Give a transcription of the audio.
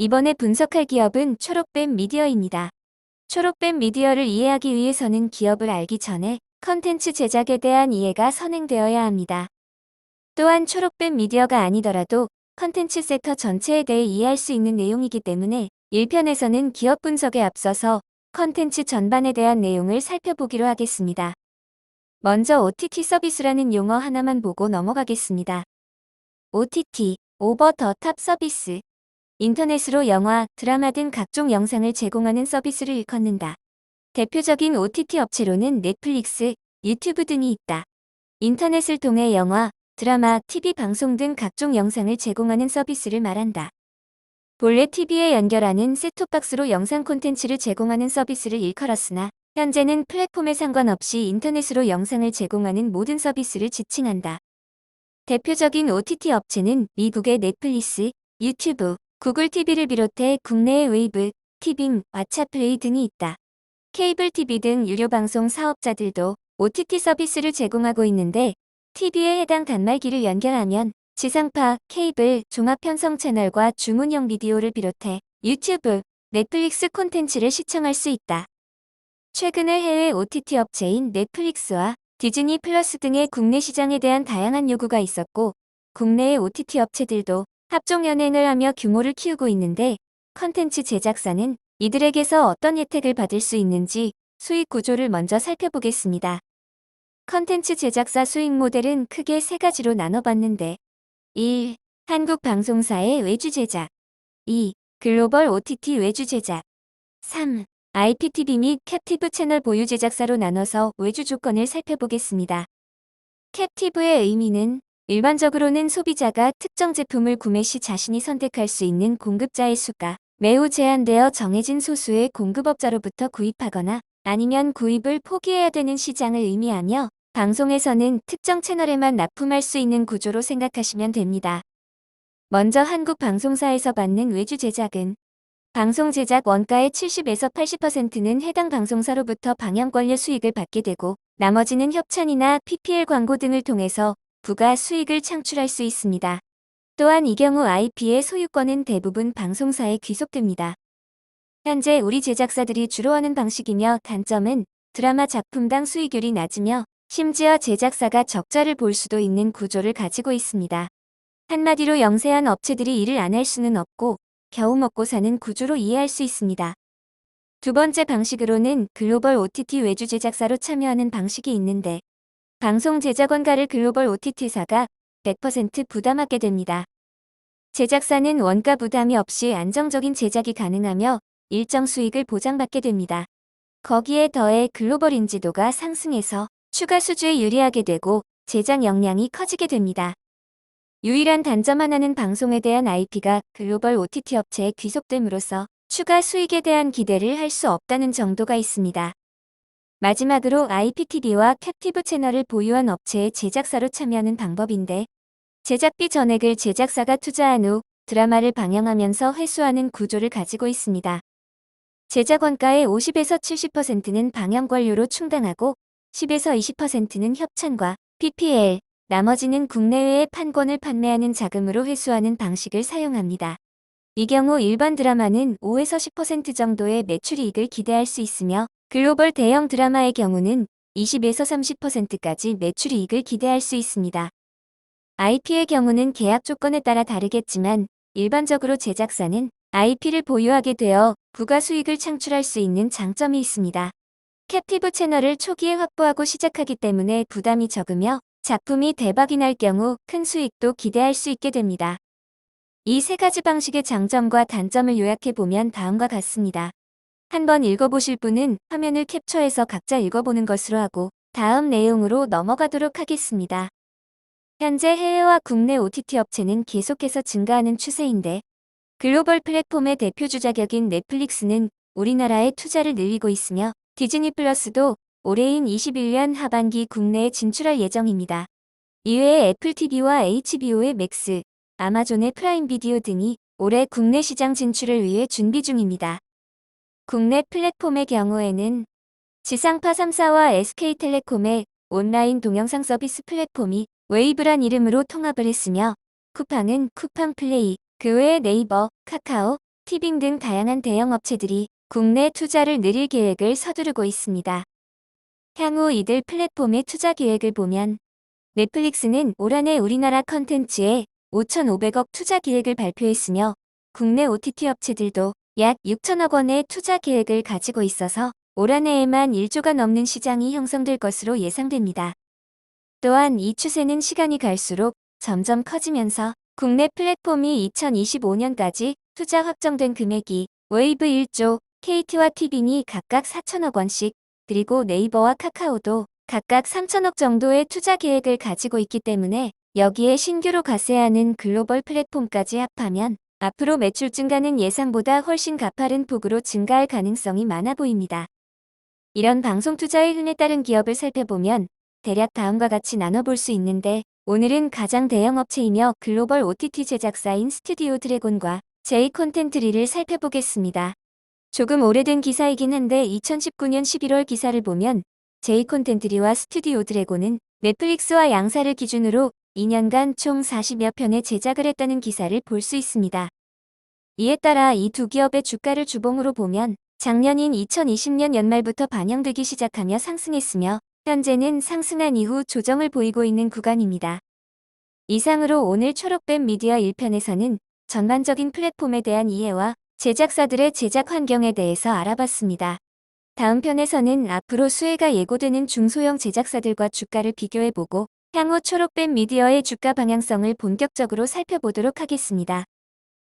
이번에 분석할 기업은 초록뱀 미디어입니다. 초록뱀 미디어를 이해하기 위해서는 기업을 알기 전에 컨텐츠 제작에 대한 이해가 선행되어야 합니다. 또한 초록뱀 미디어가 아니더라도 컨텐츠 섹터 전체에 대해 이해할 수 있는 내용이기 때문에 1편에서는 기업 분석에 앞서서 컨텐츠 전반에 대한 내용을 살펴보기로 하겠습니다. 먼저 OTT 서비스라는 용어 하나만 보고 넘어가겠습니다. OTT, 오버 더 탑 서비스. 인터넷으로 영화, 드라마 등 각종 영상을 제공하는 서비스를 일컫는다. 대표적인 OTT 업체로는 넷플릭스, 유튜브 등이 있다. 인터넷을 통해 영화, 드라마, TV 방송 등 각종 영상을 제공하는 서비스를 말한다. 본래 TV에 연결하는 셋톱박스로 영상 콘텐츠를 제공하는 서비스를 일컬었으나 현재는 플랫폼에 상관없이 인터넷으로 영상을 제공하는 모든 서비스를 지칭한다. 대표적인 OTT 업체는 미국의 넷플릭스, 유튜브, 구글 TV를 비롯해 국내의 웨이브, 티빙, 왓챠플레이 등이 있다. 케이블 TV 등 유료 방송 사업자들도 OTT 서비스를 제공하고 있는데 TV에 해당 단말기를 연결하면 지상파, 케이블, 종합 편성 채널과 주문형 비디오를 비롯해 유튜브, 넷플릭스 콘텐츠를 시청할 수 있다. 최근에 해외 OTT 업체인 넷플릭스와 디즈니 플러스 등의 국내 시장에 대한 다양한 요구가 있었고 국내의 OTT 업체들도 합종 연행을 하며 규모를 키우고 있는데 컨텐츠 제작사는 이들에게서 어떤 혜택을 받을 수 있는지 수익 구조를 먼저 살펴보겠습니다. 컨텐츠 제작사 수익 모델은 크게 세 가지로 나눠봤는데 1. 한국 방송사의 외주 제작 2. 글로벌 OTT 외주 제작 3. IPTV 및 캡티브 채널 보유 제작사로 나눠서 외주 조건을 살펴보겠습니다. 캡티브의 의미는 일반적으로는 소비자가 특정 제품을 구매 시 자신이 선택할 수 있는 공급자의 수가 매우 제한되어 정해진 소수의 공급업자로부터 구입하거나 아니면 구입을 포기해야 되는 시장을 의미하며 방송에서는 특정 채널에만 납품할 수 있는 구조로 생각하시면 됩니다. 먼저 한국 방송사에서 받는 외주 제작은 방송 제작 원가의 70에서 80%는 해당 방송사로부터 방영권료 수익을 받게 되고 나머지는 협찬이나 PPL 광고 등을 통해서 부가 수익을 창출할 수 있습니다. 또한 이 경우 IP의 소유권은 대부분 방송사에 귀속됩니다. 현재 우리 제작사들이 주로 하는 방식이며 단점은 드라마 작품당 수익률이 낮으며 심지어 제작사가 적자를 볼 수도 있는 구조를 가지고 있습니다. 한마디로 영세한 업체들이 일을 안 할 수는 없고 겨우 먹고 사는 구조로 이해할 수 있습니다. 두 번째 방식으로는 글로벌 OTT 외주 제작사로 참여하는 방식이 있는데 방송 제작 원가를 글로벌 OTT사가 100% 부담하게 됩니다. 제작사는 원가 부담이 없이 안정적인 제작이 가능하며 일정 수익을 보장받게 됩니다. 거기에 더해 글로벌 인지도가 상승해서 추가 수주에 유리하게 되고 제작 역량이 커지게 됩니다. 유일한 단점 하나는 방송에 대한 IP가 글로벌 OTT 업체에 귀속됨으로써 추가 수익에 대한 기대를 할 수 없다는 정도가 있습니다. 마지막으로 IPTV와 캡티브 채널을 보유한 업체의 제작사로 참여하는 방법인데 제작비 전액을 제작사가 투자한 후 드라마를 방영하면서 회수하는 구조를 가지고 있습니다. 제작 원가의 50에서 70%는 방영 권료로 충당하고 10에서 20%는 협찬과 PPL, 나머지는 국내외에 판권을 판매하는 자금으로 회수하는 방식을 사용합니다. 이 경우 일반 드라마는 5에서 10% 정도의 매출이익을 기대할 수 있으며 글로벌 대형 드라마의 경우는 20에서 30%까지 매출이익을 기대할 수 있습니다. IP의 경우는 계약 조건에 따라 다르겠지만 일반적으로 제작사는 IP를 보유하게 되어 부가 수익을 창출할 수 있는 장점이 있습니다. 캡티브 채널을 초기에 확보하고 시작하기 때문에 부담이 적으며 작품이 대박이 날 경우 큰 수익도 기대할 수 있게 됩니다. 이 세 가지 방식의 장점과 단점을 요약해보면 다음과 같습니다. 한번 읽어보실 분은 화면을 캡처해서 각자 읽어보는 것으로 하고 다음 내용으로 넘어가도록 하겠습니다. 현재 해외와 국내 OTT 업체는 계속해서 증가하는 추세인데 글로벌 플랫폼의 대표주 자격인 넷플릭스는 우리나라에 투자를 늘리고 있으며 디즈니 플러스도 올해인 21년 하반기 국내에 진출할 예정입니다. 이외에 애플 TV와 HBO의 맥스, 아마존의 프라임 비디오 등이 올해 국내 시장 진출을 위해 준비 중입니다. 국내 플랫폼의 경우에는 지상파 3사와 SK텔레콤의 온라인 동영상 서비스 플랫폼이 웨이브란 이름으로 통합을 했으며 쿠팡은 쿠팡플레이, 그 외에 네이버, 카카오, 티빙 등 다양한 대형 업체들이 국내 투자를 늘릴 계획을 서두르고 있습니다. 향후 이들 플랫폼의 투자 계획을 보면 넷플릭스는 올 한 해 우리나라 컨텐츠에 5,500억 투자 계획을 발표했으며 국내 OTT 업체들도 약 6천억 원의 투자 계획을 가지고 있어서 올 한 해에만 1조가 넘는 시장이 형성될 것으로 예상됩니다. 또한 이 추세는 시간이 갈수록 점점 커지면서 국내 플랫폼이 2025년까지 투자 확정된 금액이 웨이브 1조, KT와 티빙이 각각 4천억 원씩, 그리고 네이버와 카카오도 각각 3천억 정도의 투자 계획을 가지고 있기 때문에 여기에 신규로 가세하는 글로벌 플랫폼까지 합하면 앞으로 매출 증가는 예상보다 훨씬 가파른 폭으로 증가할 가능성이 많아 보입니다. 이런 방송 투자의 흔에 따른 기업을 살펴보면 대략 다음과 같이 나눠볼 수 있는데, 오늘은 가장 대형 업체이며 글로벌 OTT 제작사인 스튜디오 드래곤과 제이 콘텐트리를 살펴보겠습니다. 조금 오래된 기사이긴 한데 2019년 11월 기사를 보면 제이 콘텐트리와 스튜디오 드래곤은 넷플릭스와 양사를 기준으로 2년간 총 40여 편의 제작을 했다는 기사를 볼 수 있습니다. 이에 따라 이 두 기업의 주가를 주봉으로 보면 작년인 2020년 연말부터 반영되기 시작하며 상승했으며 현재는 상승한 이후 조정을 보이고 있는 구간입니다. 이상으로 오늘 초록뱀 미디어 1편에서는 전반적인 플랫폼에 대한 이해와 제작사들의 제작 환경에 대해서 알아봤습니다. 다음 편에서는 앞으로 수혜가 예고되는 중소형 제작사들과 주가를 비교해보고 향후 초록뱀 미디어의 주가 방향성을 본격적으로 살펴보도록 하겠습니다.